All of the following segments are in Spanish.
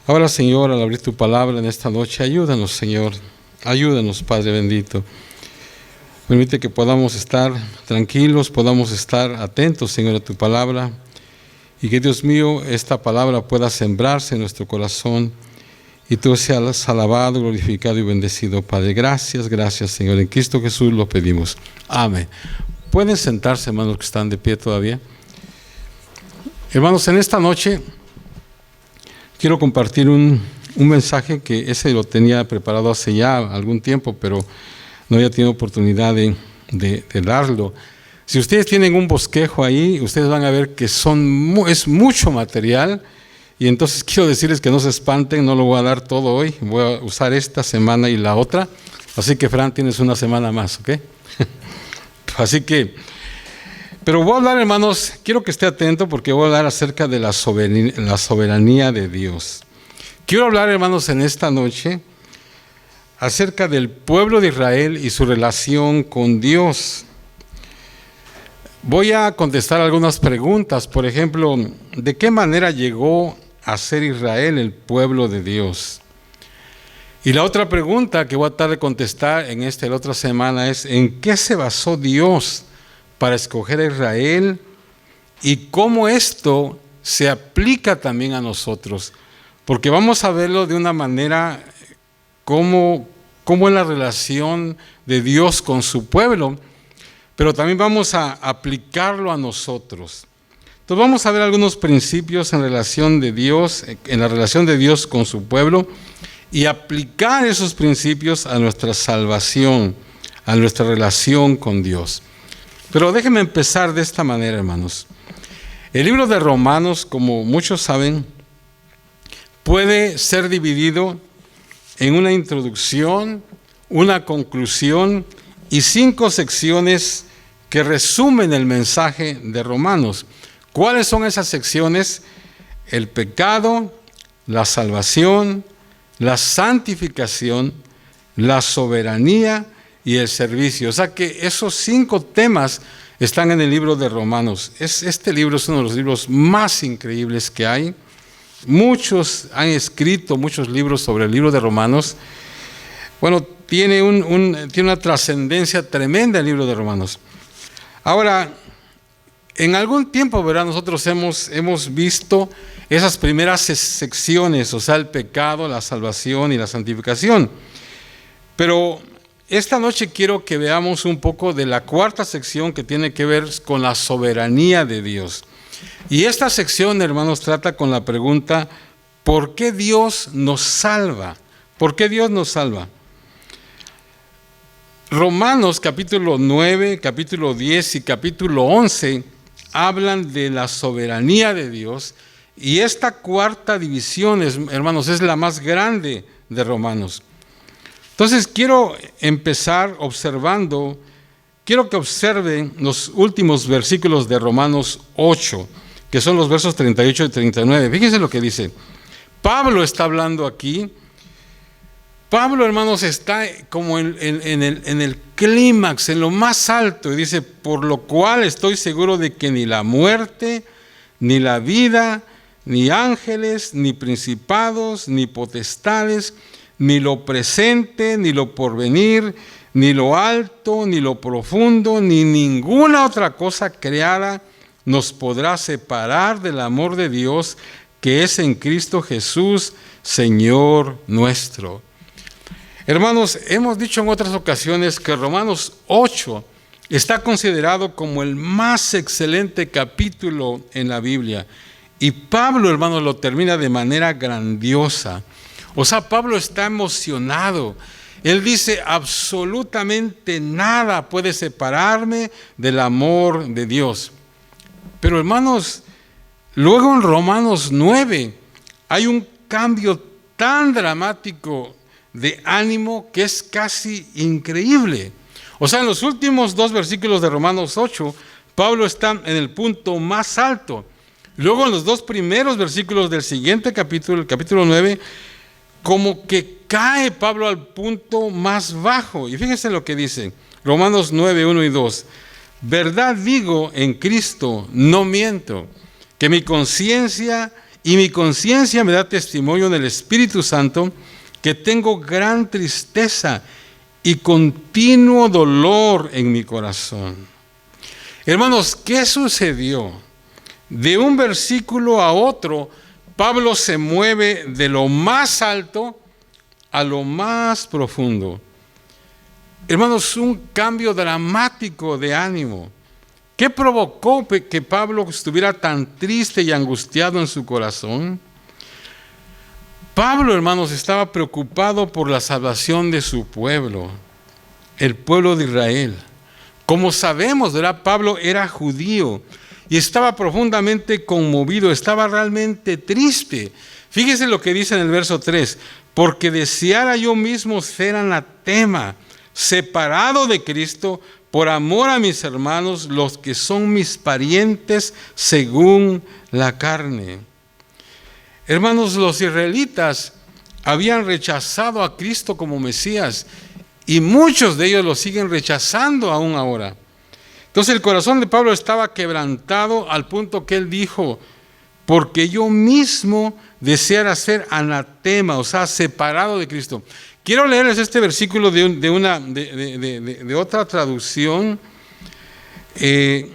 Ahora, Señor, al abrir tu palabra en esta noche, ayúdanos, Señor. Ayúdanos, Padre bendito. Permite que podamos estar tranquilos, podamos estar atentos, Señor, a tu palabra. Y que, Dios mío, esta palabra pueda sembrarse en nuestro corazón. Y tú seas alabado, glorificado y bendecido, Padre. Gracias, gracias, Señor. En Cristo Jesús lo pedimos. Amén. ¿Pueden sentarse, hermanos, que están de pie todavía? Hermanos, en esta noche quiero compartir un mensaje que ese lo tenía preparado hace ya algún tiempo, pero no había tenido oportunidad de darlo. Si ustedes tienen un bosquejo ahí, ustedes van a ver que es mucho material, y entonces quiero decirles que no se espanten, no lo voy a dar todo hoy, voy a usar esta semana y la otra, así que Fran, tienes una semana más, ¿ok? Así que, pero voy a hablar, hermanos, quiero que esté atento porque voy a hablar acerca de la soberanía de Dios. Quiero hablar, hermanos, en esta noche acerca del pueblo de Israel y su relación con Dios. Voy a contestar algunas preguntas, por ejemplo, ¿de qué manera llegó a ser Israel el pueblo de Dios? Y la otra pregunta que voy a tratar de contestar en la otra semana es, ¿en qué se basó Dios para escoger a Israel y cómo esto se aplica también a nosotros? Porque vamos a verlo de una manera cómo es la relación de Dios con su pueblo, pero también vamos a aplicarlo a nosotros. Entonces vamos a ver algunos principios en relación de Dios, en la relación de Dios con su pueblo, y aplicar esos principios a nuestra salvación, a nuestra relación con Dios. Pero déjenme empezar de esta manera, hermanos. El libro de Romanos, como muchos saben, puede ser dividido en una introducción, una conclusión y 5 secciones que resumen el mensaje de Romanos. ¿Cuáles son esas secciones? El pecado, la salvación, la santificación, la soberanía y el servicio. O sea que esos 5 temas están en el libro de Romanos. Este libro es uno de los libros más increíbles que hay. Muchos han escrito muchos libros sobre el libro de Romanos. Bueno, tiene una trascendencia tremenda el libro de Romanos. Ahora, en algún tiempo, ¿verdad? Nosotros hemos visto esas primeras secciones, o sea, el pecado, la salvación y la santificación. Pero esta noche quiero que veamos un poco de la 4ª sección que tiene que ver con la soberanía de Dios. Y esta sección, hermanos, trata con la pregunta, ¿por qué Dios nos salva? ¿Por qué Dios nos salva? Romanos capítulo 9, capítulo 10 y capítulo 11 hablan de la soberanía de Dios, y esta 4ª división, hermanos, es la más grande de Romanos. Entonces quiero empezar quiero que observen los últimos versículos de Romanos 8, que son los versos 38 y 39. Fíjense lo que dice. Pablo está hablando aquí. Pablo, hermanos, está como en el clímax, en lo más alto, y dice, por lo cual estoy seguro de que ni la muerte, ni la vida, ni ángeles, ni principados, ni potestades, ni lo presente, ni lo porvenir, ni lo alto, ni lo profundo, ni ninguna otra cosa creada nos podrá separar del amor de Dios que es en Cristo Jesús, Señor nuestro. Hermanos, hemos dicho en otras ocasiones que Romanos 8 está considerado como el más excelente capítulo en la Biblia. Y Pablo, hermanos, lo termina de manera grandiosa. O sea, Pablo está emocionado. Él dice, absolutamente nada puede separarme del amor de Dios. Pero, hermanos, luego en Romanos 9 hay un cambio tan dramático de ánimo que es casi increíble. O sea, en los últimos 2 versículos de Romanos 8, Pablo está en el punto más alto. Luego en los 2 primeros versículos del siguiente capítulo, el capítulo 9, como que cae Pablo al punto más bajo. Y fíjense lo que dice, Romanos 9, 1 y 2. Verdad digo en Cristo, no miento, que mi conciencia y mi conciencia me da testimonio en el Espíritu Santo que tengo gran tristeza y continuo dolor en mi corazón. Hermanos, ¿qué sucedió? De un versículo a otro, Pablo se mueve de lo más alto a lo más profundo. Hermanos, un cambio dramático de ánimo. ¿Qué provocó que Pablo estuviera tan triste y angustiado en su corazón? Pablo, hermanos, estaba preocupado por la salvación de su pueblo, el pueblo de Israel. Como sabemos, ¿verdad? Pablo era judío y estaba profundamente conmovido, estaba realmente triste. Fíjese lo que dice en el verso 3, porque deseara yo mismo ser anatema, separado de Cristo, por amor a mis hermanos, los que son mis parientes según la carne. Hermanos, los israelitas habían rechazado a Cristo como Mesías y muchos de ellos lo siguen rechazando aún ahora. Entonces el corazón de Pablo estaba quebrantado al punto que él dijo, porque yo mismo deseara ser anatema, o sea, separado de Cristo. Quiero leerles este versículo de otra traducción que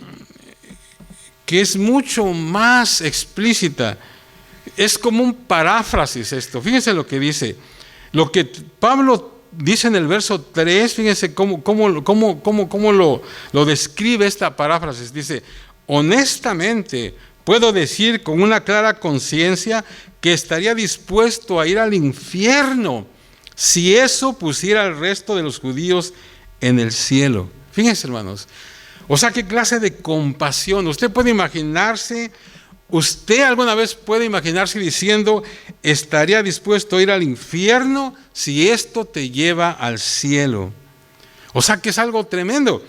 es mucho más explícita. Es como un paráfrasis esto. Fíjense lo que dice. Lo que Pablo dice en el verso 3, fíjense cómo lo describe esta paráfrasis. Dice, honestamente puedo decir con una clara conciencia que estaría dispuesto a ir al infierno si eso pusiera al resto de los judíos en el cielo. Fíjense, hermanos. O sea, qué clase de compasión. Usted alguna vez puede imaginarse diciendo, estaría dispuesto a ir al infierno si esto te lleva al cielo. O sea, que es algo tremendo.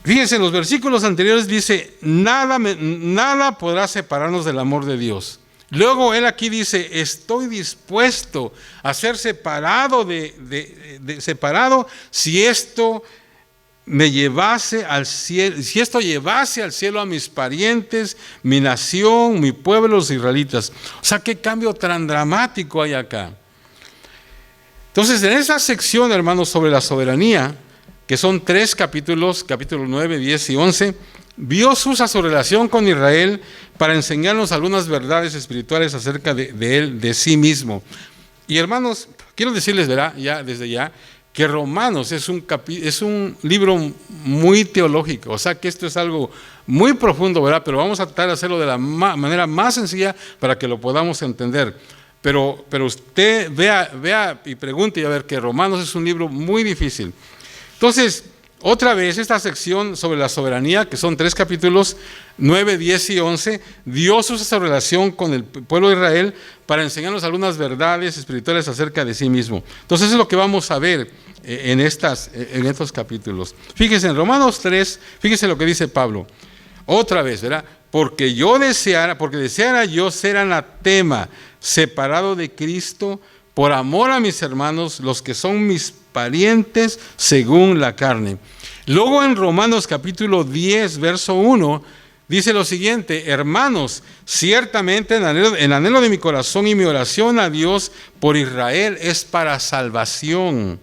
Fíjense, en los versículos anteriores dice, nada podrá separarnos del amor de Dios. Luego él aquí dice, estoy dispuesto a ser separado separado si esto me llevase al cielo, si esto llevase al cielo a mis parientes, mi nación, mi pueblo, los israelitas. O sea, qué cambio tan dramático hay acá. Entonces, en esa sección, hermanos, sobre la soberanía, que son 3 capítulos, capítulos 9, 10 y 11, Dios usa su relación con Israel para enseñarnos algunas verdades espirituales acerca de él, de sí mismo. Y hermanos, quiero decirles, ¿verdad? Desde ya, que Romanos es un libro muy teológico, o sea que esto es algo muy profundo, ¿verdad? Pero vamos a tratar de hacerlo de la manera más sencilla para que lo podamos entender. Pero usted vea y pregunte y a ver que Romanos es un libro muy difícil. Entonces, otra vez, esta sección sobre la soberanía, que son 3 capítulos, 9, 10 y 11, Dios usa esa relación con el pueblo de Israel para enseñarnos algunas verdades espirituales acerca de sí mismo. Entonces, eso es lo que vamos a ver en estos capítulos. Fíjense, en Romanos 3, fíjense lo que dice Pablo. Otra vez, ¿verdad? Porque deseara yo ser anatema, separado de Cristo, por amor a mis hermanos, los que son mis parientes según la carne. Luego en Romanos capítulo 10, verso 1, dice lo siguiente, hermanos, ciertamente en anhelo de mi corazón y mi oración a Dios por Israel es para salvación.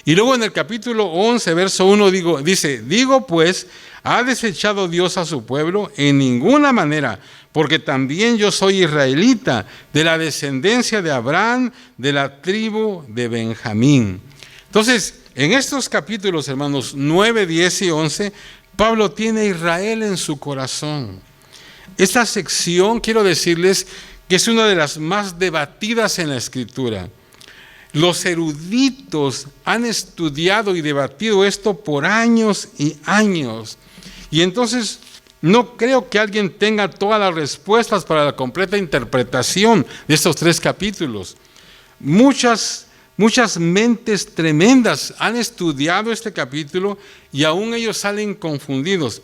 Y luego en el capítulo 11, verso 1, digo pues, ¿ha desechado Dios a su pueblo? En ninguna manera, porque también yo soy israelita, de la descendencia de Abraham, de la tribu de Benjamín. Entonces, en estos capítulos, hermanos, 9, 10 y 11, Pablo tiene a Israel en su corazón. Esta sección, quiero decirles, que es una de las más debatidas en la Escritura. Los eruditos han estudiado y debatido esto por años y años. Y entonces, no creo que alguien tenga todas las respuestas para la completa interpretación de estos 3 capítulos. Muchas mentes tremendas han estudiado este capítulo y aún ellos salen confundidos.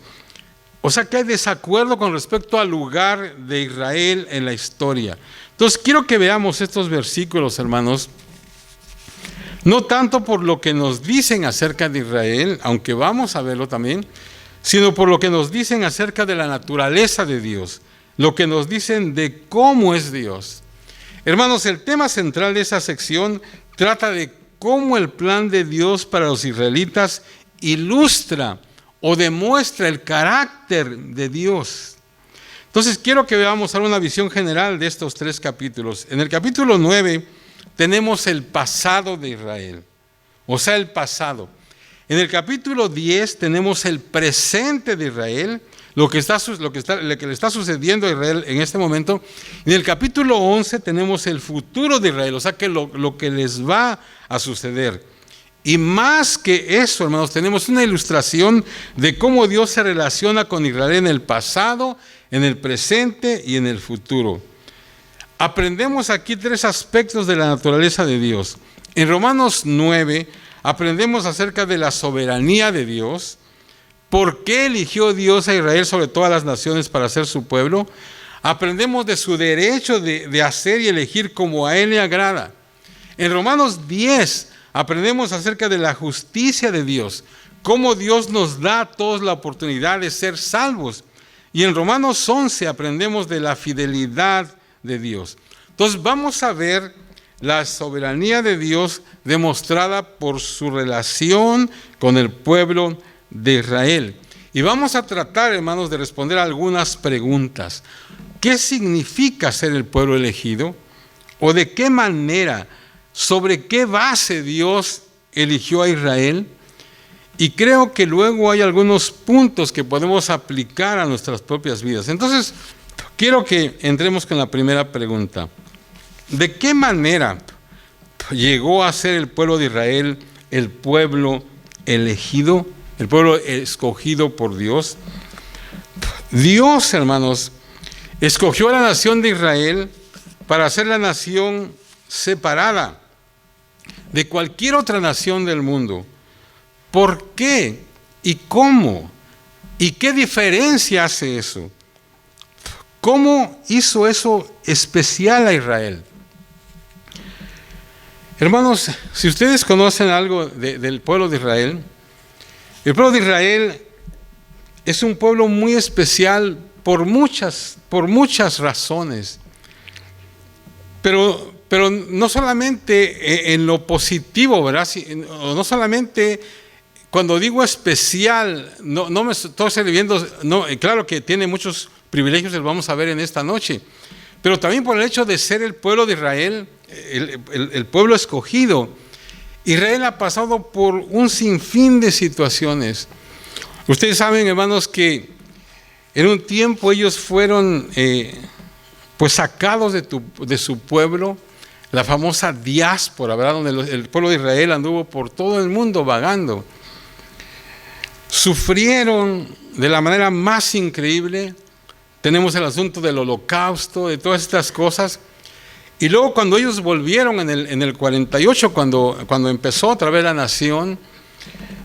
O sea que hay desacuerdo con respecto al lugar de Israel en la historia. Entonces quiero que veamos estos versículos, hermanos, no tanto por lo que nos dicen acerca de Israel, aunque vamos a verlo también, sino por lo que nos dicen acerca de la naturaleza de Dios. lo que nos dicen de cómo es Dios. Hermanos, el tema central de esa sección trata de cómo el plan de Dios para los israelitas ilustra o demuestra el carácter de Dios. Entonces quiero que veamos ahora una visión general de estos 3 capítulos. En el capítulo 9 tenemos el pasado de Israel, o sea, el pasado. En el capítulo 10 tenemos el presente de Israel, lo que le está sucediendo a Israel en este momento. En el capítulo 11 tenemos el futuro de Israel, o sea, que lo que les va a suceder. Y más que eso, hermanos, tenemos una ilustración de cómo Dios se relaciona con Israel en el pasado, en el presente y en el futuro. Aprendemos aquí 3 aspectos de la naturaleza de Dios. En Romanos 9 aprendemos acerca de la soberanía de Dios. ¿Por qué eligió Dios a Israel sobre todas las naciones para ser su pueblo? Aprendemos de su derecho de hacer y elegir como a Él le agrada. En Romanos 10 aprendemos acerca de la justicia de Dios, cómo Dios nos da a todos la oportunidad de ser salvos. Y en Romanos 11 aprendemos de la fidelidad de Dios. Entonces vamos a ver la soberanía de Dios demostrada por su relación con el pueblo de Israel. Y vamos a tratar, hermanos, de responder algunas preguntas. ¿Qué significa ser el pueblo elegido? ¿O de qué manera, sobre qué base Dios eligió a Israel? Y creo que luego hay algunos puntos que podemos aplicar a nuestras propias vidas. Entonces, quiero que entremos con la primera pregunta. ¿De qué manera llegó a ser el pueblo de Israel el pueblo elegido, el pueblo escogido por Dios? Dios, hermanos, escogió a la nación de Israel para ser la nación separada de cualquier otra nación del mundo. ¿Por qué? ¿Y cómo? ¿Y qué diferencia hace eso? ¿Cómo hizo eso especial a Israel? Hermanos, si ustedes conocen algo del pueblo de Israel, el pueblo de Israel es un pueblo muy especial por muchas razones. Pero no solamente en lo positivo, ¿verdad? No solamente cuando digo especial, no me estoy refiriendo, claro que tiene muchos privilegios, los vamos a ver en esta noche, pero también por el hecho de ser el pueblo de Israel, el pueblo escogido. Israel ha pasado por un sinfín de situaciones. Ustedes saben, hermanos, que en un tiempo ellos fueron sacados de su pueblo, la famosa diáspora, ¿verdad? Donde el pueblo de Israel anduvo por todo el mundo vagando. Sufrieron de la manera más increíble. Tenemos el asunto del holocausto, de todas estas cosas. Y luego cuando ellos volvieron en el 48, cuando empezó otra vez la nación,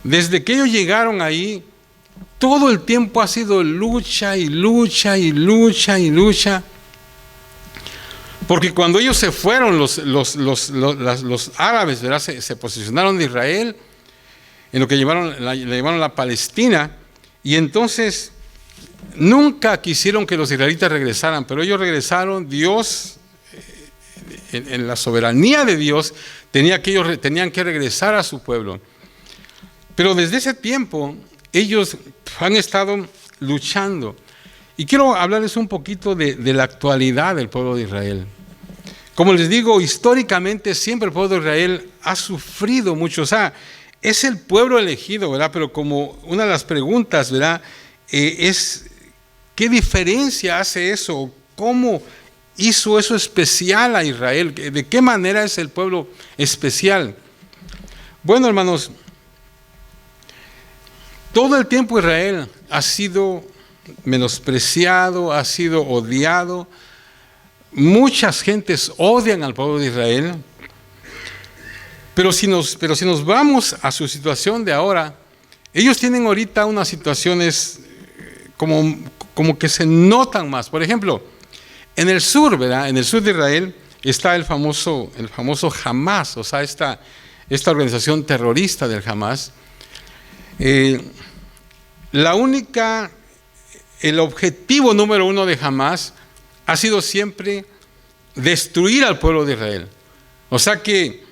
desde que ellos llegaron ahí, todo el tiempo ha sido lucha y lucha y lucha y lucha. Porque cuando ellos se fueron, los árabes, ¿verdad? Se posicionaron de Israel en lo que le llamaron la Palestina, y entonces nunca quisieron que los israelitas regresaran, pero ellos regresaron. Dios, en la soberanía de Dios, tenían que regresar a su pueblo. Pero desde ese tiempo ellos han estado luchando. Y quiero hablarles un poquito de la actualidad del pueblo de Israel. Como les digo, históricamente siempre el pueblo de Israel ha sufrido mucho. O sea, es el pueblo elegido, ¿verdad? Pero como una de las preguntas, ¿verdad? Es, ¿qué diferencia hace eso? ¿Cómo hizo eso especial a Israel? ¿De qué manera es el pueblo especial? Bueno, hermanos, todo el tiempo Israel ha sido menospreciado, ha sido odiado. Muchas gentes odian al pueblo de Israel. Pero si nos vamos a su situación de ahora, ellos tienen ahorita unas situaciones como que se notan más. Por ejemplo, en el sur, ¿verdad? En el sur de Israel está el famoso Hamas, o sea, esta organización terrorista del Hamas. El objetivo número 1 de Hamas ha sido siempre destruir al pueblo de Israel. O sea que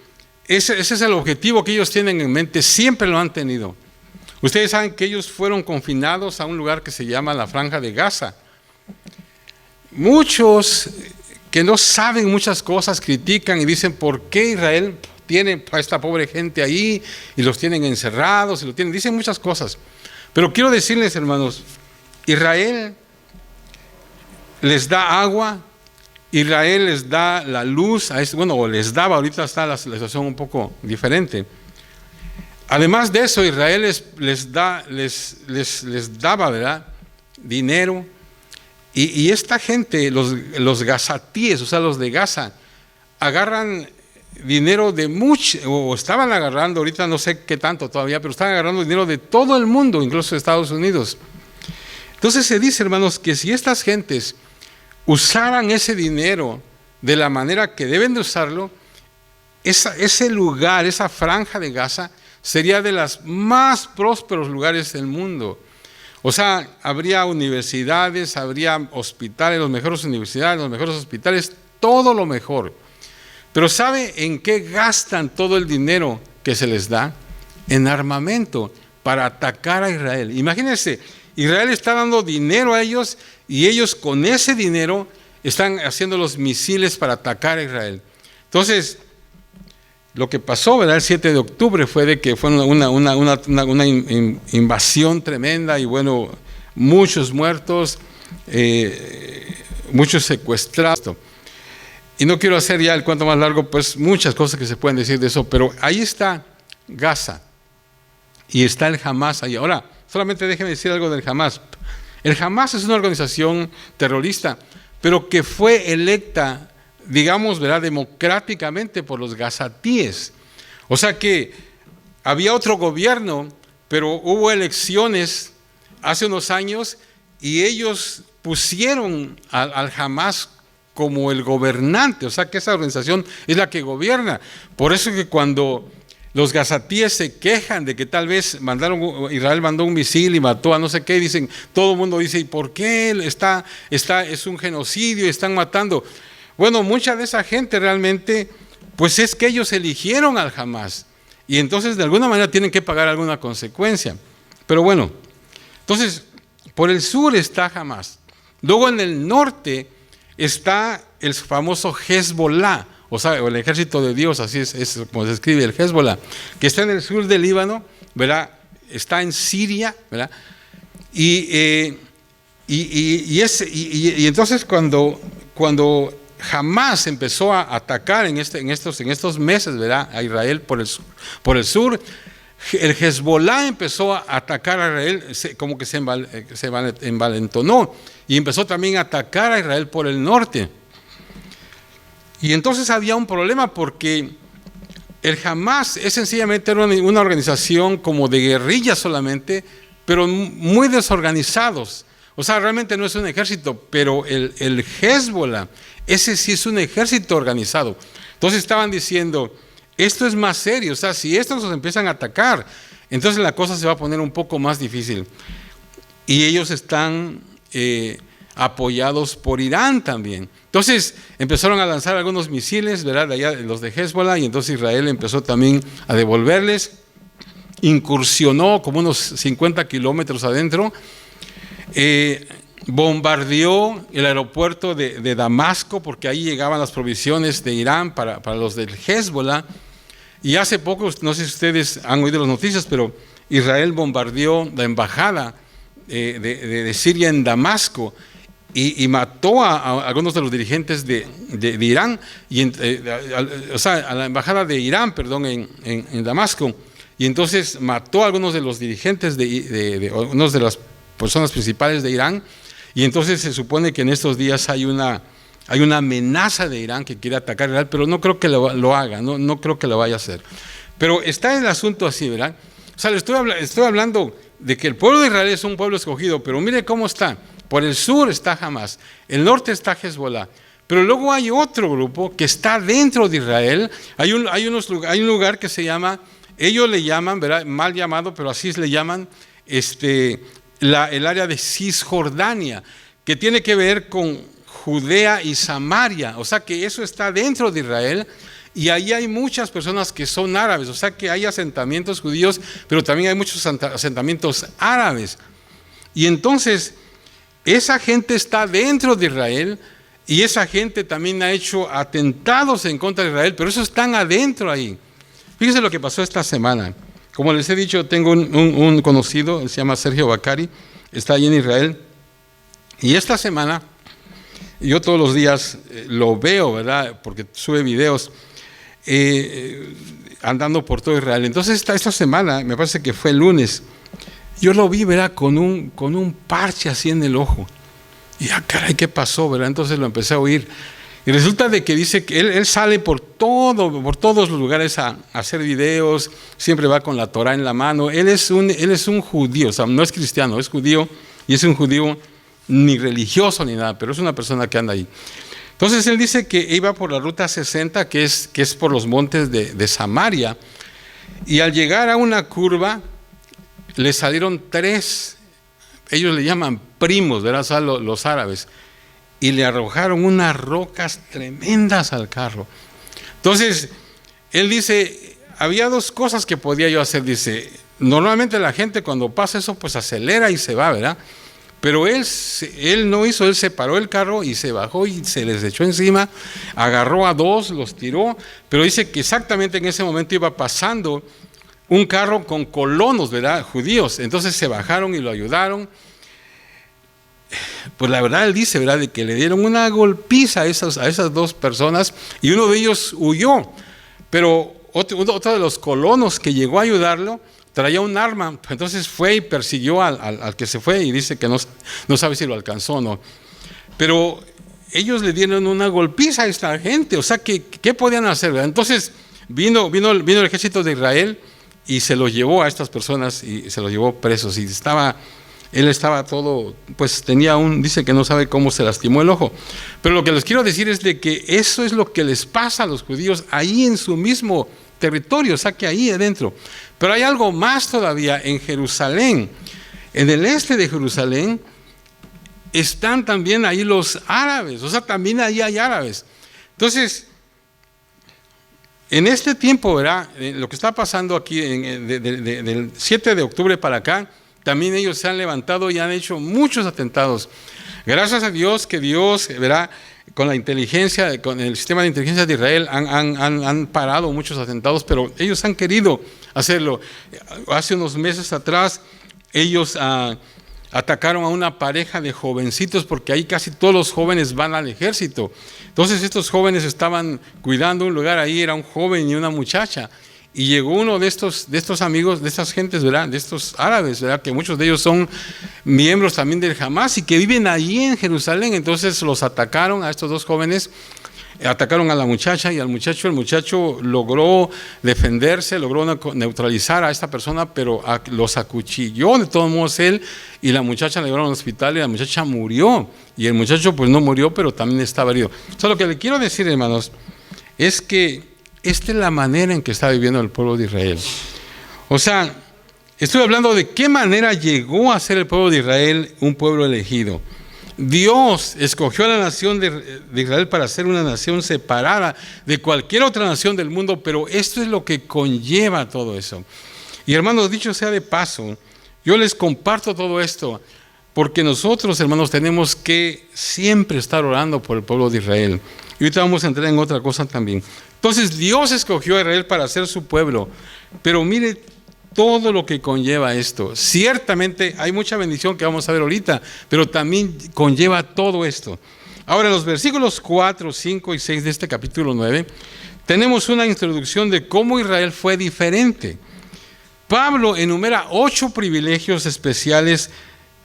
ese es el objetivo que ellos tienen en mente, siempre lo han tenido. Ustedes saben que ellos fueron confinados a un lugar que se llama la Franja de Gaza. Muchos que no saben muchas cosas critican y dicen, ¿por qué Israel tiene a esta pobre gente ahí y los tienen encerrados? Dicen muchas cosas. Pero quiero decirles, hermanos, Israel les da agua, Israel les da la luz, o les daba, ahorita está la situación un poco diferente. Además de eso, Israel les daba, ¿verdad?, dinero. Y esta gente, los gazatíes, o sea, los de Gaza, agarran dinero de mucho, o estaban agarrando, ahorita no sé qué tanto todavía, pero están agarrando dinero de todo el mundo, incluso de Estados Unidos. Entonces se dice, hermanos, que si estas gentes usaran ese dinero de la manera que deben de usarlo, ese lugar, esa franja de Gaza, sería de los más prósperos lugares del mundo. O sea, habría universidades, habría hospitales, las mejores universidades, los mejores hospitales, todo lo mejor. Pero ¿sabe en qué gastan todo el dinero que se les da? En armamento, para atacar a Israel. Imagínense, Israel está dando dinero a ellos y ellos con ese dinero están haciendo los misiles para atacar a Israel. Entonces, lo que pasó, ¿verdad?, el 7 de octubre fue de que fue una invasión tremenda y bueno, muchos muertos, muchos secuestrados. Y no quiero hacer ya el cuento más largo, pues muchas cosas que se pueden decir de eso, pero ahí está Gaza y está el Hamas ahí. Ahora, solamente déjenme decir algo del Hamas. El Hamas es una organización terrorista, pero que fue electa, digamos, ¿verdad?, democráticamente por los gazatíes. O sea que había otro gobierno, pero hubo elecciones hace unos años y ellos pusieron al Hamas como el gobernante, o sea que esa organización es la que gobierna. Por eso que cuando los gazatíes se quejan de que tal vez Israel mandó un misil y mató a no sé qué, dicen, todo el mundo dice, ¿y por qué es un genocidio y están matando? Bueno, mucha de esa gente realmente, pues es que ellos eligieron al Hamas y entonces de alguna manera tienen que pagar alguna consecuencia. Pero bueno, entonces por el sur está Hamas. Luego en el norte está el famoso Hezbollah, o sea, el ejército de Dios, así es como se escribe, el Hezbollah, que está en el sur del Líbano, ¿verdad? Está en Siria, ¿verdad? Y entonces cuando Hamas empezó a atacar en estos meses, ¿verdad?, a Israel por el sur, el Hezbollah empezó a atacar a Israel, como que se envalentonó y empezó también a atacar a Israel por el norte. Y entonces había un problema porque el Hamas es sencillamente una organización como de guerrillas solamente, pero muy desorganizados. O sea, realmente no es un ejército, pero el Hezbollah, ese sí es un ejército organizado. Entonces estaban diciendo, esto es más serio, o sea, si estos nos empiezan a atacar, entonces la cosa se va a poner un poco más difícil. Y ellos están apoyados por Irán también. Entonces empezaron a lanzar algunos misiles, ¿verdad?, de allá, los de Hezbollah, y entonces Israel empezó también a devolverles, incursionó como unos 50 kilómetros adentro, bombardeó el aeropuerto de Damasco, porque ahí llegaban las provisiones de Irán para los del Hezbollah. Y hace poco, no sé si ustedes han oído las noticias, pero Israel bombardeó la embajada de Siria en Damasco y mató a algunos de los dirigentes de Irán, o sea, a la embajada de Irán, perdón, en Damasco. Y entonces mató a algunos de los dirigentes unos de las personas principales de Irán. Y entonces se supone que en estos días hay una amenaza de Irán que quiere atacar a Israel, pero no creo que lo haga, no creo que lo vaya a hacer. Pero está el asunto así, ¿verdad? O sea, le estoy hablando de que el pueblo de Israel es un pueblo escogido, pero mire cómo está. Por el sur está Hamas, el norte está Hezbollah, pero luego hay otro grupo que está dentro de Israel. Hay un lugar que se llama, ellos le llaman, ¿verdad?, mal llamado, pero así le llaman, el área de Cisjordania, que tiene que ver con Judea y Samaria. O sea que eso está dentro de Israel. Y ahí hay muchas personas que son árabes, o sea que hay asentamientos judíos, pero también hay muchos asentamientos árabes. Y entonces, esa gente está dentro de Israel, y esa gente también ha hecho atentados en contra de Israel, pero esos están adentro ahí. Fíjense lo que pasó esta semana. Como les he dicho, tengo un conocido, él se llama Sergio Bacari, está allí en Israel, y esta semana, yo todos los días lo veo, ¿verdad? Porque sube videos, andando por todo Israel. Entonces esta semana, me parece que fue el lunes, yo lo vi, ¿verdad? Con un parche así en el ojo. Y caray, ¿qué pasó, verdad? Entonces lo empecé a oír. Y resulta de que dice que él sale por todos los lugares a hacer videos, siempre va con la Torah en la mano. Él es un judío, o sea, no es cristiano, es judío, y es un judío ni religioso ni nada, pero es una persona que anda ahí. Entonces él dice que iba por la ruta 60, que es por los montes de Samaria, y al llegar a una curva, le salieron 3, ellos le llaman primos, ¿verdad? O sea, los árabes, y le arrojaron unas rocas tremendas al carro. Entonces, él dice, había 2 cosas que podía yo hacer, dice, normalmente la gente cuando pasa eso, pues acelera y se va, ¿verdad? Pero él no hizo, él se paró el carro y se bajó y se les echó encima, agarró a 2, los tiró, pero dice que exactamente en ese momento iba pasando un carro con colonos, ¿verdad? Judíos, entonces se bajaron y lo ayudaron. Pues la verdad él dice, ¿verdad?, de que le dieron una golpiza a esas 2 personas y uno de ellos huyó, pero otro de los colonos que llegó a ayudarlo traía un arma, entonces fue y persiguió al que se fue y dice que no sabe si lo alcanzó o no. Pero ellos le dieron una golpiza a esta gente, o sea, ¿qué podían hacer, ¿verdad? Entonces vino el ejército de Israel y se los llevó a estas personas y se los llevó presos. Y él estaba todo, pues dice que no sabe cómo se lastimó el ojo. Pero lo que les quiero decir es de que eso es lo que les pasa a los judíos ahí en su mismo territorio, o sea que ahí adentro. Pero hay algo más todavía en Jerusalén. En el este de Jerusalén están también ahí los árabes, o sea, también ahí hay árabes. Entonces, en este tiempo, ¿verdad?, lo que está pasando aquí del 7 de octubre para acá, también ellos se han levantado y han hecho muchos atentados. Gracias a Dios que Dios, ¿verdad?, con la inteligencia, con el sistema de inteligencia de Israel han parado muchos atentados, pero ellos han querido hacerlo. Hace unos meses atrás ellos atacaron a una pareja de jovencitos, porque ahí casi todos los jóvenes van al ejército. Entonces estos jóvenes estaban cuidando un lugar, ahí era un joven y una muchacha, y llegó uno de estos amigos, de estas gentes, ¿verdad?, de estos árabes, ¿verdad?, que muchos de ellos son miembros también del Hamas y que viven allí en Jerusalén. Entonces los atacaron a estos 2 jóvenes, atacaron a la muchacha y al muchacho. El muchacho logró defenderse, logró neutralizar a esta persona, pero los acuchilló de todos modos él, y la muchacha la llevaron al hospital y la muchacha murió, y el muchacho pues no murió, pero también estaba herido. O sea, lo que le quiero decir, hermanos, es que esta es la manera en que está viviendo el pueblo de Israel. O sea, estoy hablando de qué manera llegó a ser el pueblo de Israel un pueblo elegido. Dios escogió a la nación de Israel para ser una nación separada de cualquier otra nación del mundo, pero esto es lo que conlleva todo eso. Y hermanos, dicho sea de paso, yo les comparto todo esto porque nosotros, hermanos, tenemos que siempre estar orando por el pueblo de Israel. Y ahorita vamos a entrar en otra cosa también. Entonces Dios escogió a Israel para ser su pueblo, pero mire todo lo que conlleva esto. Ciertamente hay mucha bendición que vamos a ver ahorita, pero también conlleva todo esto. Ahora, en los versículos 4, 5 y 6 de este capítulo 9, tenemos una introducción de cómo Israel fue diferente. Pablo enumera 8 privilegios especiales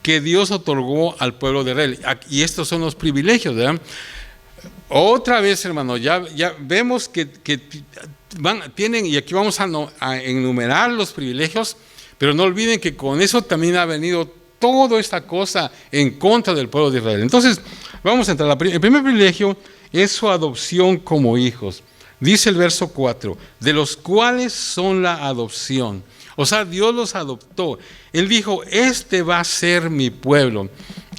que Dios otorgó al pueblo de Israel. Y estos son los privilegios, ¿verdad? Otra vez, hermano, ya vemos que tienen, y aquí vamos a enumerar los privilegios, pero no olviden que con eso también ha venido toda esta cosa en contra del pueblo de Israel. Entonces, vamos a entrar. El primer privilegio es su adopción como hijos. Dice el verso 4, de los cuales son la adopción. O sea, Dios los adoptó. Él dijo, este va a ser mi pueblo.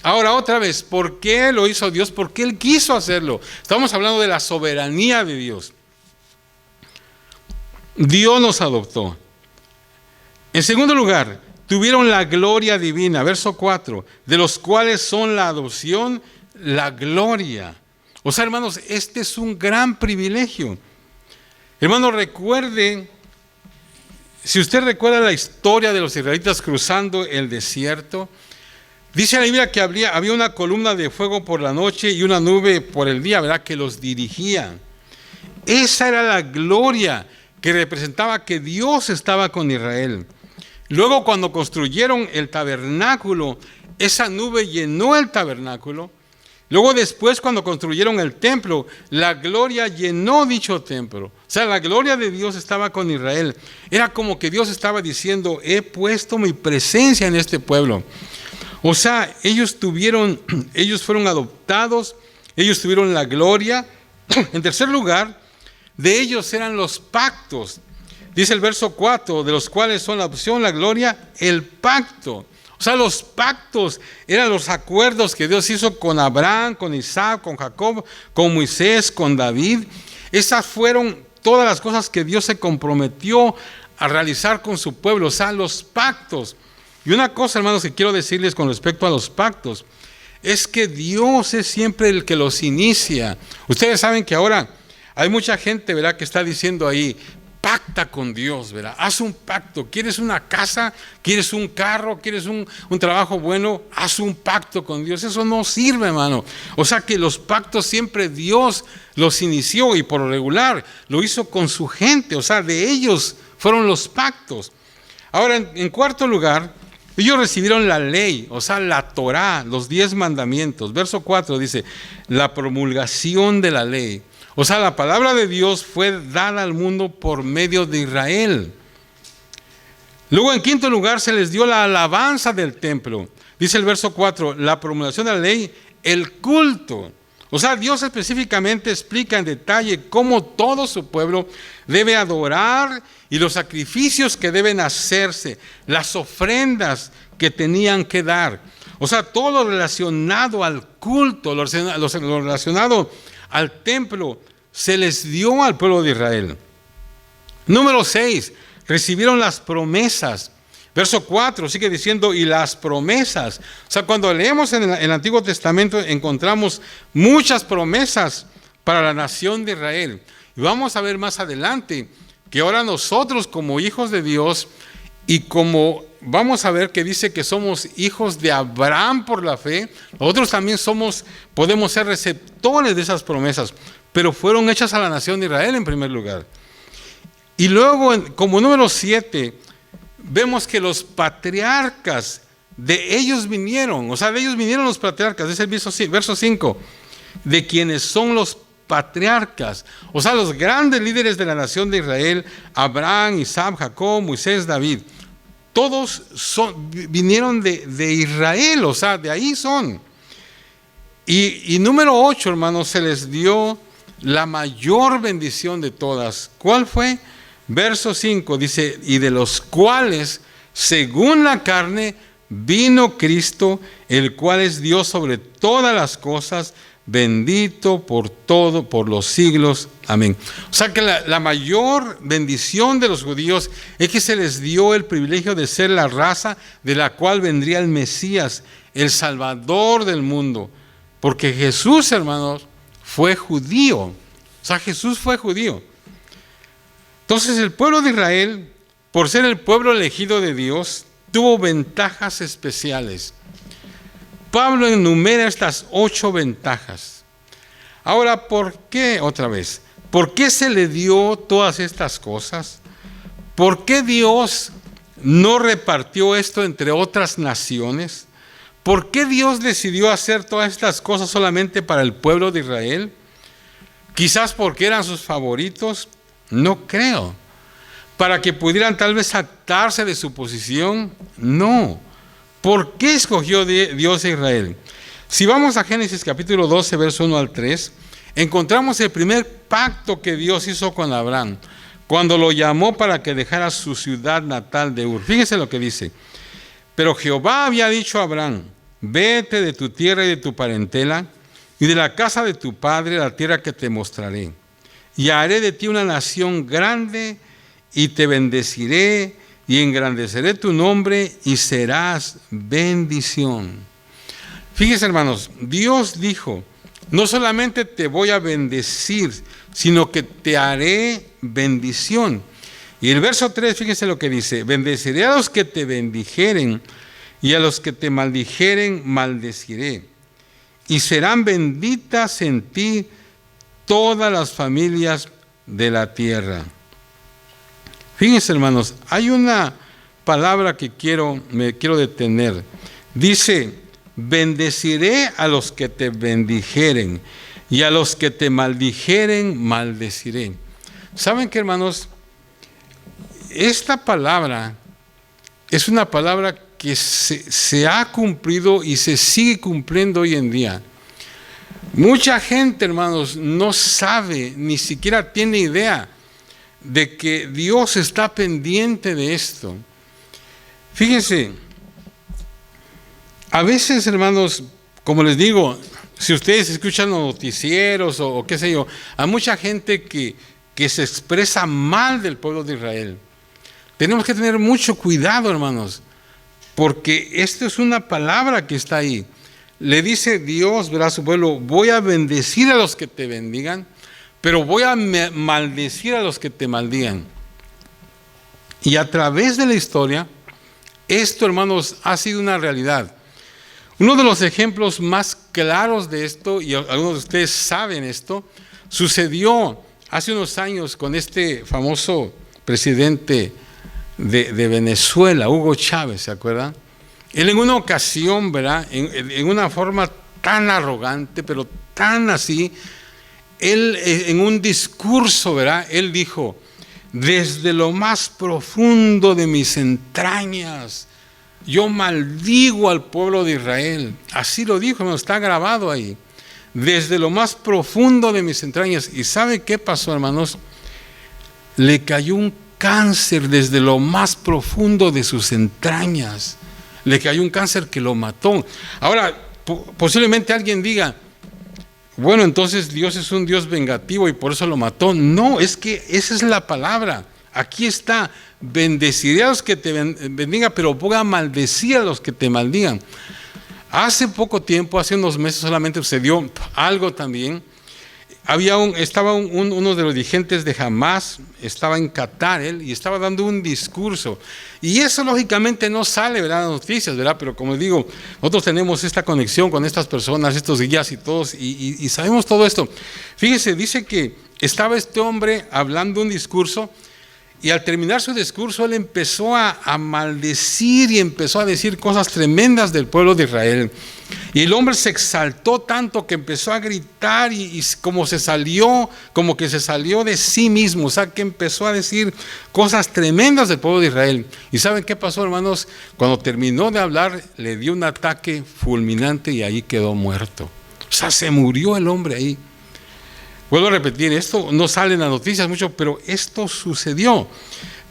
Ahora otra vez, ¿por qué lo hizo Dios? ¿Por qué Él quiso hacerlo? Estamos hablando de la soberanía de Dios. Dios nos adoptó. En segundo lugar, tuvieron la gloria divina, verso 4, de los cuales son la adopción, la gloria. O sea, hermanos, este es un gran privilegio. Hermanos, recuerde, si usted recuerda la historia de los israelitas cruzando el desierto, dice la Biblia que había una columna de fuego por la noche y una nube por el día, ¿verdad?, que los dirigía. Esa era la gloria que representaba que Dios estaba con Israel. Luego, cuando construyeron el tabernáculo, esa nube llenó el tabernáculo. Luego, después, cuando construyeron el templo, la gloria llenó dicho templo. O sea, la gloria de Dios estaba con Israel. Era como que Dios estaba diciendo, he puesto mi presencia en este pueblo. O sea, ellos fueron adoptados, ellos tuvieron la gloria. En tercer lugar, de ellos eran los pactos. Dice el verso 4, de los cuales son la opción, la gloria, el pacto. O sea, los pactos eran los acuerdos que Dios hizo con Abraham, con Isaac, con Jacob, con Moisés, con David. Esas fueron todas las cosas que Dios se comprometió a realizar con su pueblo, o sea, los pactos. Y una cosa, hermanos, que quiero decirles con respecto a los pactos, es que Dios es siempre el que los inicia. Ustedes saben que ahora hay mucha gente, ¿verdad?, que está diciendo ahí, pacta con Dios, ¿verdad? Haz un pacto. ¿Quieres una casa? ¿Quieres un carro? ¿Quieres un trabajo bueno? Haz un pacto con Dios. Eso no sirve, hermano. O sea que los pactos siempre Dios los inició y por lo regular lo hizo con su gente. O sea, de ellos fueron los pactos. Ahora, en cuarto lugar, ellos recibieron la ley, o sea, la Torá, los 10 mandamientos. Verso 4 dice, la promulgación de la ley. O sea, la palabra de Dios fue dada al mundo por medio de Israel. Luego, en quinto lugar, se les dio la alabanza del templo. Dice el verso 4, la promulgación de la ley, el culto. O sea, Dios específicamente explica en detalle cómo todo su pueblo debe adorar y los sacrificios que deben hacerse, las ofrendas que tenían que dar. O sea, todo lo relacionado al culto, lo relacionado al templo, se les dio al pueblo de Israel. Número 6, recibieron las promesas. Verso 4 sigue diciendo, y las promesas. O sea, cuando leemos en el Antiguo Testamento encontramos muchas promesas para la nación de Israel. Y vamos a ver más adelante que ahora nosotros como hijos de Dios y como vamos a ver que dice que somos hijos de Abraham por la fe, nosotros también podemos ser receptores de esas promesas, pero fueron hechas a la nación de Israel en primer lugar. Y luego, como número 7, vemos que los patriarcas, de ellos vinieron, o sea, de ellos vinieron los patriarcas, es el verso 5, de quienes son los patriarcas, o sea, los grandes líderes de la nación de Israel, Abraham, Isaac, Jacob, Moisés, David. Todos vinieron de Israel, o sea, de ahí son. Y número 8, hermanos, se les dio la mayor bendición de todas. ¿Cuál fue? Verso 5 dice, y de los cuales, según la carne, vino Cristo, el cual es Dios sobre todas las cosas, bendito por los siglos. Amén. O sea que la mayor bendición de los judíos es que se les dio el privilegio de ser la raza de la cual vendría el Mesías, el Salvador del mundo. Porque Jesús, hermanos, fue judío. O sea, Jesús fue judío. Entonces el pueblo de Israel, por ser el pueblo elegido de Dios, tuvo ventajas especiales. Pablo enumera estas 8 ventajas. Ahora, ¿por qué? Otra vez, ¿por qué se le dio todas estas cosas? ¿Por qué Dios no repartió esto entre otras naciones? ¿Por qué Dios decidió hacer todas estas cosas solamente para el pueblo de Israel? Quizás porque eran sus favoritos, no creo. Para que pudieran tal vez jactarse de su posición, no. ¿Por qué escogió Dios a Israel? Si vamos a Génesis capítulo 12, verso 1 al 3, encontramos el primer pacto que Dios hizo con Abraham, cuando lo llamó para que dejara su ciudad natal de Ur. Fíjese lo que dice. Pero Jehová había dicho a Abraham, vete de tu tierra y de tu parentela, y de la casa de tu padre, la tierra que te mostraré. Y haré de ti una nación grande, y te bendeciré, y engrandeceré tu nombre, y serás bendición. Fíjense, hermanos, Dios dijo, no solamente te voy a bendecir, sino que te haré bendición. Y el verso 3, fíjense lo que dice, bendeciré a los que te bendijeren, y a los que te maldijeren, maldeciré. Y serán benditas en ti todas las familias de la tierra. Fíjense, hermanos, hay una palabra que me quiero detener. Dice, bendeciré a los que te bendijeren, y a los que te maldijeren, maldeciré. ¿Saben qué, hermanos? Esta palabra es una palabra que se ha cumplido y se sigue cumpliendo hoy en día. Mucha gente, hermanos, no sabe, ni siquiera tiene idea de que Dios está pendiente de esto. Fíjense, a veces, hermanos, como les digo, si ustedes escuchan los noticieros o qué sé yo, hay mucha gente que se expresa mal del pueblo de Israel. Tenemos que tener mucho cuidado, hermanos, porque esto es una palabra que está ahí. Le dice Dios, verá a su pueblo, voy a bendecir a los que te bendigan, pero voy a maldecir a los que te maldigan. Y a través de la historia, esto, hermanos, ha sido una realidad. Uno de los ejemplos más claros de esto, y algunos de ustedes saben esto, sucedió hace unos años con este famoso presidente de Venezuela, Hugo Chávez, ¿se acuerdan? Él en una ocasión, ¿verdad? En una forma tan arrogante, pero tan así, él en un discurso, ¿verdad? Él dijo, desde lo más profundo de mis entrañas, yo maldigo al pueblo de Israel. Así lo dijo, hermano, está grabado ahí. Desde lo más profundo de mis entrañas. ¿Y sabe qué pasó, hermanos? Le cayó un cáncer desde lo más profundo de sus entrañas. Le cayó un cáncer que lo mató. Ahora, posiblemente alguien diga, bueno, entonces Dios es un Dios vengativo y por eso lo mató. No, es que esa es la palabra. Aquí está, bendeciré a los que te bendigan, pero voy a maldecir a los que te maldigan. Hace poco tiempo, hace unos meses solamente sucedió algo también. Estaba uno de los dirigentes de Hamas, estaba en Qatar él, y estaba dando un discurso. Y eso lógicamente no sale, ¿verdad?, en las noticias, ¿verdad? Pero como digo, nosotros tenemos esta conexión con estas personas, estos guías y todos, y sabemos todo esto. Fíjese, dice que estaba este hombre hablando un discurso, y al terminar su discurso, él empezó a maldecir y empezó a decir cosas tremendas del pueblo de Israel. Y el hombre se exaltó tanto que empezó a gritar y como que se salió de sí mismo. O sea, que empezó a decir cosas tremendas del pueblo de Israel. ¿Y saben qué pasó, hermanos? Cuando terminó de hablar, le dio un ataque fulminante y ahí quedó muerto. O sea, se murió el hombre ahí. Vuelvo a repetir, esto no sale en las noticias mucho, pero esto sucedió.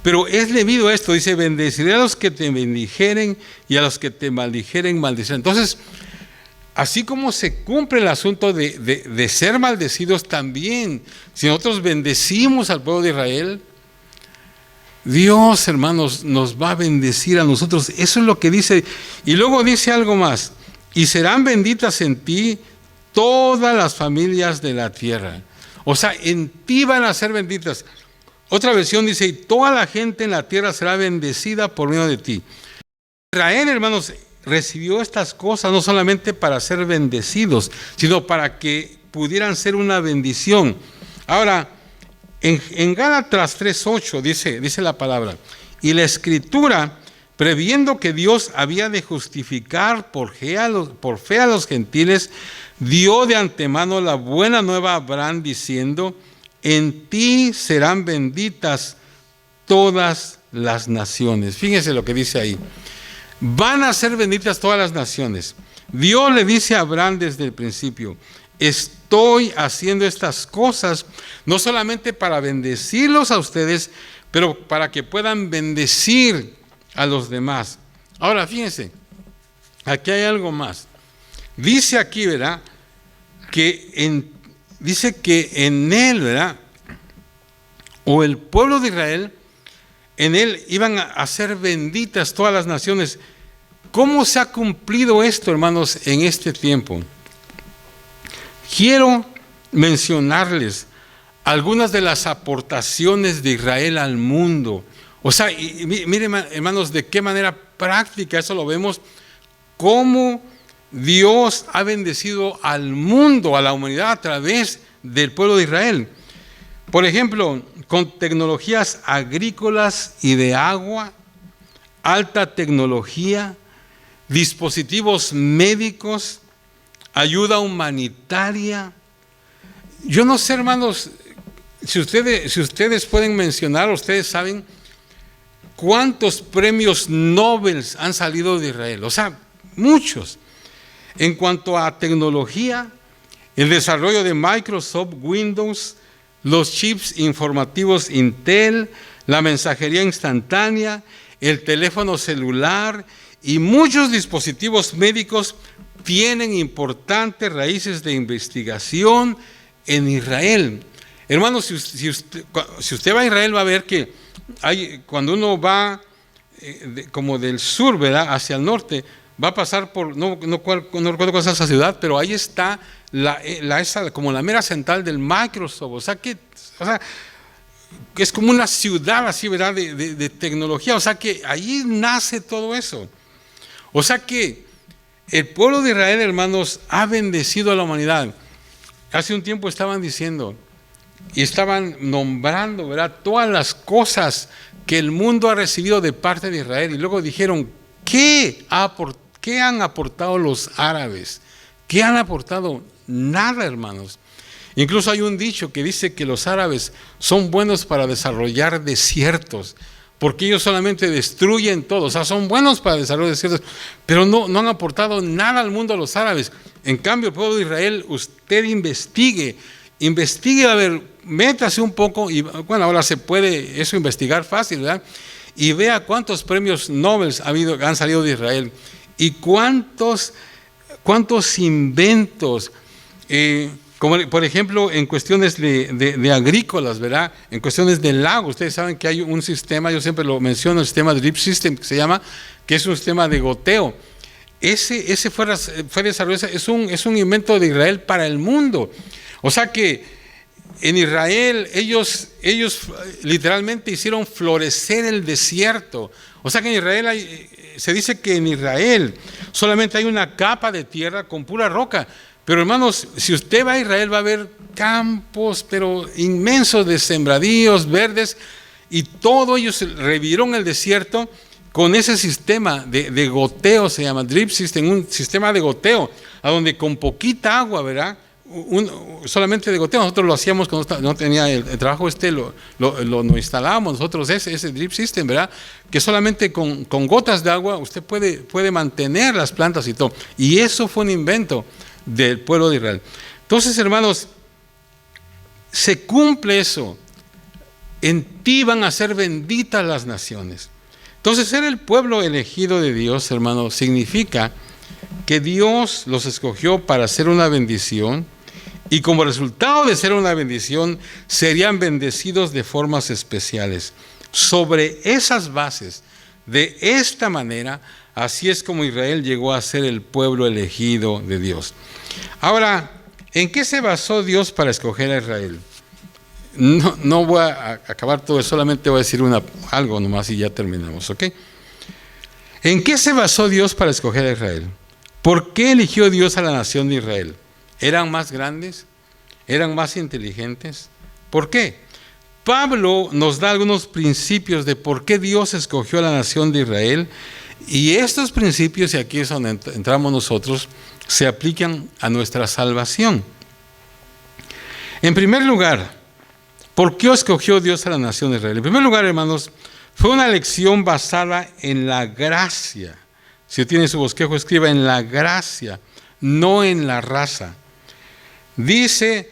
Pero es debido a esto, dice, bendeciré a los que te bendijeren y a los que te maldijeren, maldeciré. Entonces, así como se cumple el asunto de ser maldecidos también, si nosotros bendecimos al pueblo de Israel, Dios, hermanos, nos va a bendecir a nosotros. Eso es lo que dice. Y luego dice algo más, y serán benditas en ti todas las familias de la tierra. O sea, en ti van a ser benditas. Otra versión dice, y toda la gente en la tierra será bendecida por medio de ti. Israel, hermanos, recibió estas cosas no solamente para ser bendecidos, sino para que pudieran ser una bendición. Ahora, en Gálatas 3:8 dice la palabra, y la Escritura, previendo que Dios había de justificar por fe a los gentiles, dio de antemano la buena nueva a Abraham diciendo, en ti serán benditas todas las naciones. Fíjense lo que dice ahí. Van a ser benditas todas las naciones. Dios le dice a Abraham desde el principio, estoy haciendo estas cosas no solamente para bendecirlos a ustedes, pero para que puedan bendecir a los demás. Ahora, fíjense, aquí hay algo más. Dice aquí, ¿verdad? Dice que en él, ¿verdad? O el pueblo de Israel, en él iban a ser benditas todas las naciones. ¿Cómo se ha cumplido esto, hermanos, en este tiempo? Quiero mencionarles algunas de las aportaciones de Israel al mundo. O sea, miren, hermanos, de qué manera práctica eso lo vemos, cómo Dios ha bendecido al mundo, a la humanidad, a través del pueblo de Israel. Por ejemplo, con tecnologías agrícolas y de agua, alta tecnología, dispositivos médicos, ayuda humanitaria. Yo no sé, hermanos, si ustedes pueden mencionar, ustedes saben cuántos premios Nobel han salido de Israel. O sea, muchos. En cuanto a tecnología, el desarrollo de Microsoft, Windows, los chips informativos Intel, la mensajería instantánea, el teléfono celular y muchos dispositivos médicos tienen importantes raíces de investigación en Israel. Hermanos, si usted va a Israel va a ver que cuando uno va como del sur, ¿verdad?, hacia el norte, va a pasar por, no recuerdo cuál es esa ciudad, pero ahí está como la mera central del Microsoft. O sea, que es como una ciudad así, ¿verdad?, de tecnología. O sea, que ahí nace todo eso. O sea, que el pueblo de Israel, hermanos, ha bendecido a la humanidad. Hace un tiempo estaban diciendo y estaban nombrando, ¿verdad?, todas las cosas que el mundo ha recibido de parte de Israel. Y luego dijeron, ¿qué han aportado los árabes? ¿Qué han aportado? Nada, hermanos. Incluso hay un dicho que dice que los árabes son buenos para desarrollar desiertos, porque ellos solamente destruyen todo. O sea, son buenos para desarrollar desiertos, pero no han aportado nada al mundo a los árabes. En cambio, el pueblo de Israel, usted investigue, a ver, métase un poco, y bueno, ahora se puede eso investigar fácil, ¿verdad? Y vea cuántos premios Nobel han salido de Israel, y cuántos inventos, como por ejemplo en cuestiones de agrícolas, ¿verdad? En cuestiones del lago. Ustedes saben que hay un sistema, yo siempre lo menciono, el sistema Drip System, que se llama, que es un sistema de goteo. Ese fue desarrollado, es un invento de Israel para el mundo. O sea que en Israel ellos literalmente hicieron florecer el desierto. O sea que en Israel se dice que en Israel solamente hay una capa de tierra con pura roca. Pero hermanos, si usted va a Israel va a ver campos, pero inmensos, de sembradíos verdes, y todo ellos revivieron el desierto con ese sistema de goteo, se llama Drip System, un sistema de goteo, a donde con poquita agua, ¿verdad?, solamente de goteo. Nosotros lo hacíamos cuando no tenía el trabajo lo instalábamos nosotros ese Drip System, ¿verdad?, que solamente con gotas de agua usted puede mantener las plantas y todo. Y eso fue un invento del pueblo de Israel. Entonces, hermanos, se cumple eso. En ti van a ser benditas las naciones. Entonces, ser el pueblo elegido de Dios, hermanos, significa que Dios los escogió para ser una bendición, y como resultado de ser una bendición, serían bendecidos de formas especiales. Sobre esas bases, de esta manera, así es como Israel llegó a ser el pueblo elegido de Dios. Ahora, ¿en qué se basó Dios para escoger a Israel? No voy a acabar todo, solamente voy a decir algo nomás y ya terminamos, ¿ok? ¿En qué se basó Dios para escoger a Israel? ¿Por qué eligió Dios a la nación de Israel? ¿Eran más grandes? ¿Eran más inteligentes? ¿Por qué? Pablo nos da algunos principios de por qué Dios escogió a la nación de Israel, y estos principios, y aquí es donde entramos nosotros, se aplican a nuestra salvación. En primer lugar, ¿por qué escogió Dios a la nación de Israel? En primer lugar, hermanos, fue una elección basada en la gracia. Si tiene su bosquejo, escriba en la gracia, no en la raza. Dice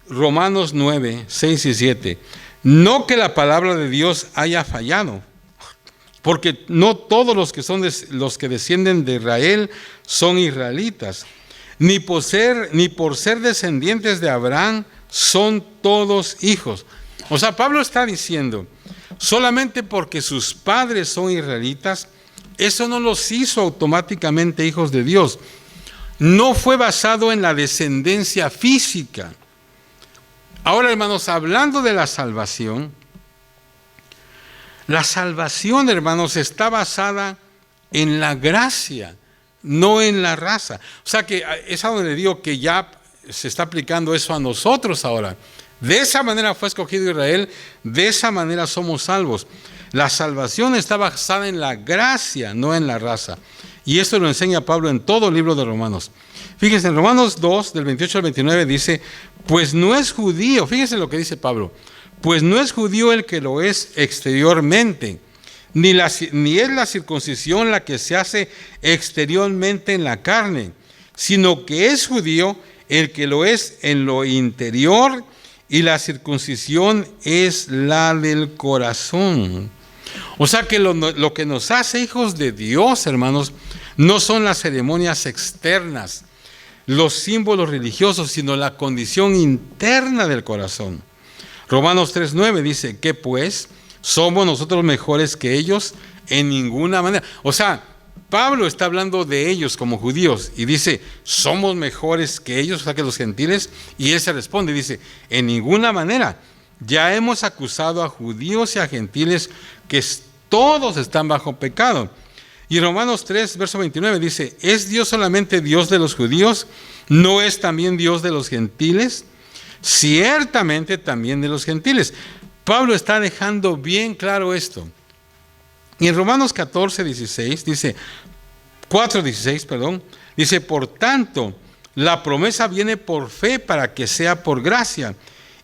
Romanos 9, 6 y 7, no que la palabra de Dios haya fallado. Porque no todos los que descienden de Israel son israelitas, ni por ser descendientes de Abraham son todos hijos. O sea, Pablo está diciendo, solamente porque sus padres son israelitas, eso no los hizo automáticamente hijos de Dios. No fue basado en la descendencia física. Ahora, hermanos, hablando de la salvación, hermanos, está basada en la gracia, no en la raza. O sea que es a donde digo que ya se está aplicando eso a nosotros ahora. De esa manera fue escogido Israel, de esa manera somos salvos. La salvación está basada en la gracia, no en la raza. Y esto lo enseña Pablo en todo el libro de Romanos. Fíjense, en Romanos 2, del 28 al 29 dice, pues no es judío, fíjense lo que dice Pablo, pues no es judío el que lo es exteriormente, ni es la circuncisión la que se hace exteriormente en la carne, sino que es judío el que lo es en lo interior, y la circuncisión es la del corazón. O sea que lo que nos hace hijos de Dios, hermanos, no son las ceremonias externas, los símbolos religiosos, sino la condición interna del corazón. Romanos 3:9 dice, ¿qué pues? ¿Somos nosotros mejores que ellos? En ninguna manera. O sea, Pablo está hablando de ellos como judíos y dice, ¿somos mejores que ellos, o sea que los gentiles? Y él se responde y dice, en ninguna manera. Ya hemos acusado a judíos y a gentiles que todos están bajo pecado. Y Romanos 3, verso 29 dice, ¿es Dios solamente Dios de los judíos? ¿No es también Dios de los gentiles? Ciertamente también de los gentiles. Pablo está dejando bien claro esto. Y en Romanos 4:16 dice, por tanto, la promesa viene por fe para que sea por gracia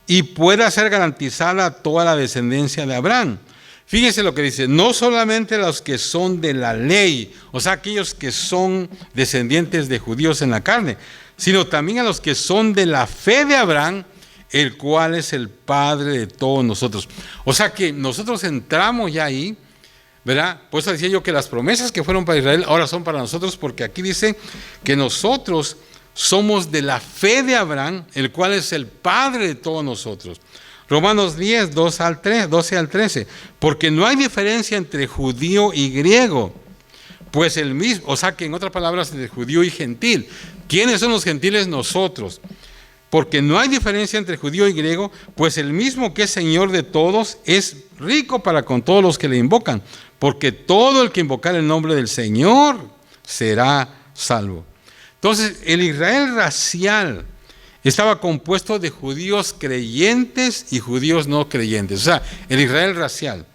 y pueda ser garantizada a toda la descendencia de Abraham. Fíjense lo que dice, no solamente los que son de la ley, o sea, aquellos que son descendientes de judíos en la carne, sino también a los que son de la fe de Abraham, el cual es el Padre de todos nosotros. O sea que nosotros entramos ya ahí, ¿verdad? Por eso decía yo que las promesas que fueron para Israel ahora son para nosotros, porque aquí dice que nosotros somos de la fe de Abraham, el cual es el Padre de todos nosotros. Romanos 10, 12 al 13, porque no hay diferencia entre judío y griego, pues el mismo, o sea que en otras palabras, entre judío y gentil. ¿Quiénes son los gentiles? Nosotros. Porque no hay diferencia entre judío y griego, pues el mismo que es Señor de todos es rico para con todos los que le invocan, porque todo el que invocar el nombre del Señor será salvo. Entonces, el Israel racial estaba compuesto de judíos creyentes y judíos no creyentes. O sea, el Israel racial,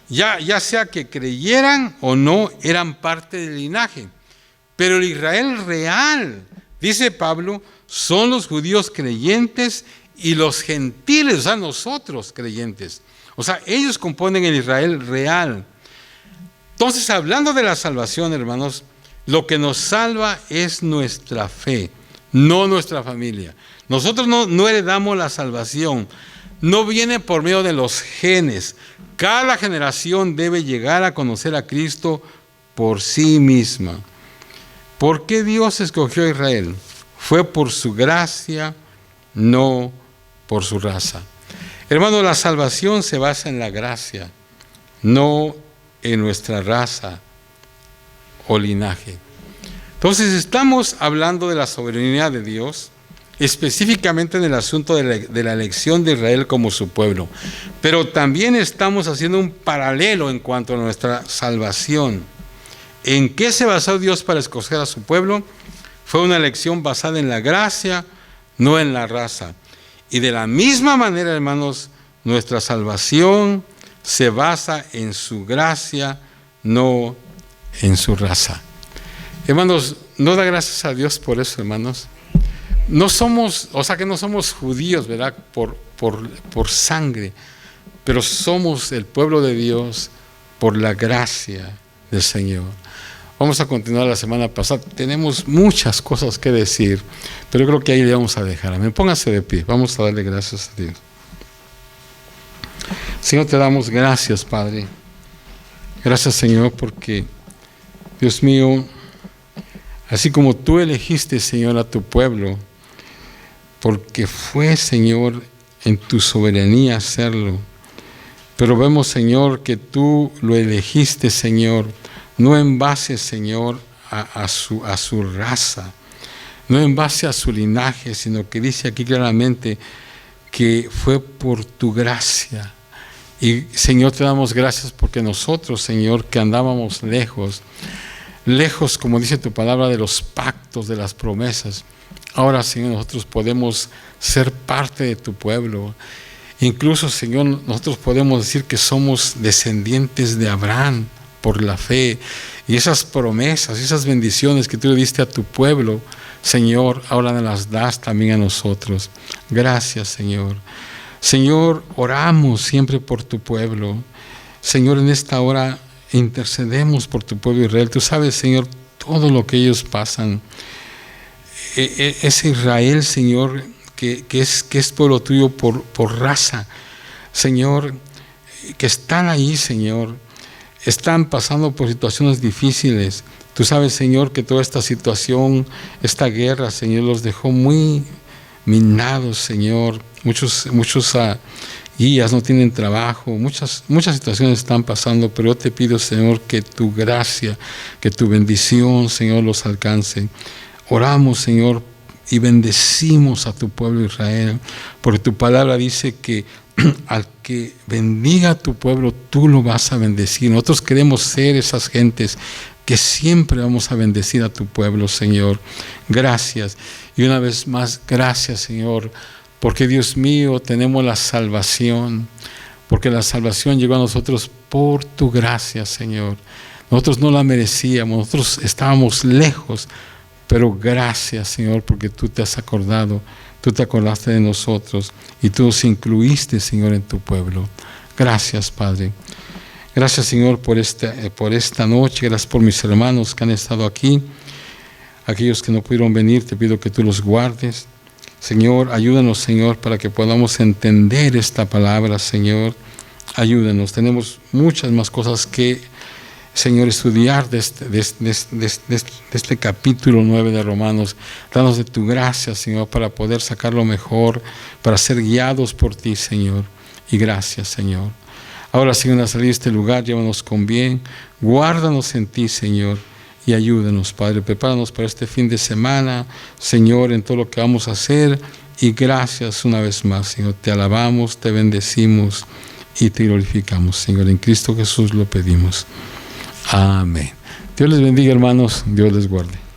ya sea que creyeran o no, eran parte del linaje. Pero el Israel real, dice Pablo, son los judíos creyentes y los gentiles, o sea, nosotros creyentes. O sea, ellos componen el Israel real. Entonces, hablando de la salvación, hermanos, lo que nos salva es nuestra fe, no nuestra familia. Nosotros no heredamos la salvación, no viene por medio de los genes. Cada generación debe llegar a conocer a Cristo por sí misma. ¿Por qué Dios escogió a Israel? Fue por su gracia, no por su raza. Hermano, la salvación se basa en la gracia, no en nuestra raza o linaje. Entonces estamos hablando de la soberanía de Dios, específicamente en el asunto de la elección de Israel como su pueblo. Pero también estamos haciendo un paralelo en cuanto a nuestra salvación. ¿En qué se basó Dios para escoger a su pueblo? Fue una elección basada en la gracia, no en la raza. Y de la misma manera, hermanos, nuestra salvación se basa en su gracia, no en su raza. Hermanos, no da gracias a Dios por eso, hermanos. No somos, o sea que no somos judíos, ¿verdad? Por sangre, pero somos el pueblo de Dios por la gracia del Señor. Vamos a continuar la semana pasada. Tenemos muchas cosas que decir, pero yo creo que ahí le vamos a dejar. Amén. Póngase de pie. Vamos a darle gracias a Dios. Señor, te damos gracias, Padre. Gracias, Señor, porque, Dios mío, así como tú elegiste, Señor, a tu pueblo, porque fue, Señor, en tu soberanía hacerlo. Pero vemos, Señor, que tú lo elegiste, Señor, no en base, Señor, a su raza, no en base a su linaje, sino que dice aquí claramente que fue por tu gracia. Y, Señor, te damos gracias porque nosotros, Señor, que andábamos lejos, como dice tu palabra, de los pactos, de las promesas, ahora, Señor, nosotros podemos ser parte de tu pueblo. Incluso, Señor, nosotros podemos decir que somos descendientes de Abraham por la fe. Y esas promesas, esas bendiciones que tú le diste a tu pueblo, Señor, ahora nos las das también a nosotros. Gracias, Señor. Señor, oramos siempre por tu pueblo. Señor, en esta hora intercedemos por tu pueblo Israel. Tú sabes, Señor, todo lo que ellos pasan. Ese Israel, Señor, que es pueblo tuyo por raza, Señor, que están ahí, Señor, están pasando por situaciones difíciles. Tú sabes, Señor, que toda esta situación, esta guerra, Señor, los dejó muy minados, Señor. Muchos guías no tienen trabajo, muchas situaciones están pasando, pero yo te pido, Señor, que tu gracia, que tu bendición, Señor, los alcance. Oramos, Señor, y bendecimos a tu pueblo Israel, porque tu palabra dice que al que bendiga a tu pueblo, tú lo vas a bendecir. Nosotros queremos ser esas gentes que siempre vamos a bendecir a tu pueblo, Señor. Gracias. Y una vez más, gracias, Señor, porque, Dios mío, tenemos la salvación, porque la salvación llegó a nosotros por tu gracia, Señor. Nosotros no la merecíamos, nosotros estábamos lejos, pero gracias, Señor, porque tú te has acordado, tú te acordaste de nosotros y tú nos incluiste, Señor, en tu pueblo. Gracias, Padre. Gracias, Señor, por esta noche. Gracias por mis hermanos que han estado aquí. Aquellos que no pudieron venir, te pido que tú los guardes. Señor, ayúdanos, Señor, para que podamos entender esta palabra, Señor. Ayúdanos. Tenemos muchas más cosas que, Señor, estudiar de este capítulo 9 de Romanos. Danos de tu gracia, Señor, para poder sacar lo mejor, para ser guiados por ti, Señor. Y gracias, Señor. Ahora, Señor, al salir de este lugar, llévanos con bien. Guárdanos en ti, Señor, y ayúdanos, Padre. Prepáranos para este fin de semana, Señor, en todo lo que vamos a hacer. Y gracias una vez más, Señor. Te alabamos, te bendecimos y te glorificamos, Señor. En Cristo Jesús lo pedimos. Amén. Dios les bendiga, hermanos. Dios les guarde.